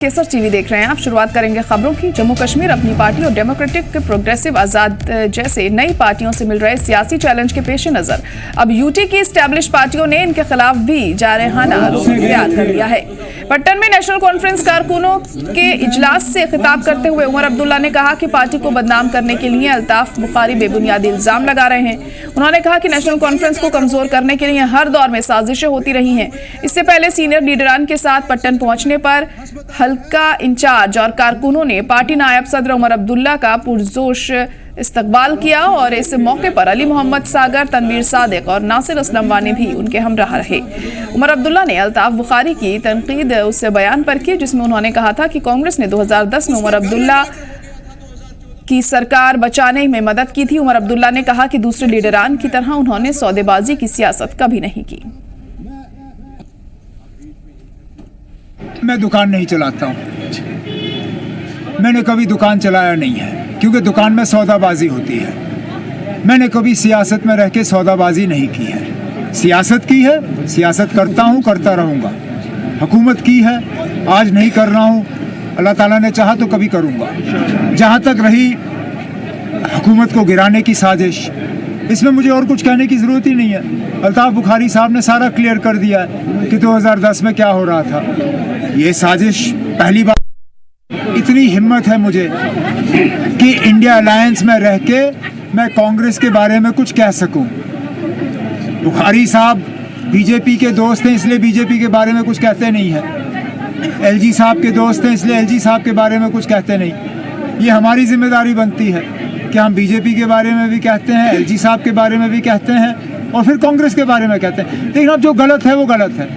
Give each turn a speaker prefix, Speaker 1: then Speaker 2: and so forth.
Speaker 1: केसर TV देख रहे हैं आप। शुरुआत करेंगे खबरों की। जम्मू कश्मीर अपनी पार्टी और डेमोक्रेटिक प्रोग्रेसिव आजाद जैसे नई पार्टियों से मिल रहे सियासी चैलेंज के पेश नजर अब यूटी की स्टैब्लिश पार्टियों ने इनके खिलाफ भी जारहाना रुख इख्तियार कर लिया है। पट्टन में नेशनल कॉन्फ्रेंस कारकुनों के इजलास से खिताब करते हुए उमर अब्दुल्ला ने कहा कि पार्टी को बदनाम करने के लिए अल्ताफ बुखारी बेबुनियादी इल्जाम लगा रहे हैं। उन्होंने कहा कि नेशनल कॉन्फ्रेंस को कमजोर करने के लिए हर दौर में साजिशें होती रही हैं। इससे पहले सीनियर लीडरान के साथ पट्टन पहुंचने पर हल्का इंचार्ज और कारकुनों ने पार्टी नायब सदर उमर अब्दुल्ला का पुरजोश इस्तकबाल किया और इस मौके पर अली मोहम्मद सागर, तनवीर सादिक और नासिर असलम वानी भी उनके हमराह रहे। उमर अब्दुल्ला ने अल्ताफ बुखारी की तनकीद उससे बयान पर की, जिसमें उन्होंने कहा था कि कांग्रेस ने 2010 में उमर अब्दुल्ला की सरकार बचाने में मदद की थी। उमर अब्दुल्ला ने कहा कि दूसरे लीडरान की तरह उन्होंने सौदेबाजी की सियासत कभी नहीं की।
Speaker 2: मैं दुकान नहीं चलाता हूँ, मैंने कभी दुकान चलाया नहीं है, क्योंकि दुकान में सौदाबाजी होती है। मैंने कभी सियासत में रह के सौदाबाजी नहीं की है। सियासत की है, सियासत करता हूँ, करता रहूँगा। हुकूमत की है, आज नहीं कर रहा हूँ, अल्लाह ताला ने चाहा तो कभी करूँगा। जहाँ तक रही हुकूमत को गिराने की साजिश, इसमें मुझे और कुछ कहने की ज़रूरत ही नहीं है। अल्ताफ बुखारी साहब ने सारा क्लियर कर दिया है कि 2010 में क्या हो रहा था। ये साजिश पहली बार इतनी हिम्मत है मुझे कि इंडिया अलायंस में रह के मैं कांग्रेस के बारे में कुछ कह सकूं। बुखारी साहब बीजेपी के दोस्त हैं, इसलिए बीजेपी के बारे में कुछ कहते नहीं हैं। एलजी साहब के दोस्त हैं, इसलिए एलजी साहब के बारे में कुछ कहते नहीं। ये हमारी जिम्मेदारी बनती है कि हम बीजेपी के बारे में भी कहते हैं, एलजी साहब के बारे में भी कहते हैं और फिर कांग्रेस के बारे में कहते हैं। लेकिन अब जो गलत है वो गलत है।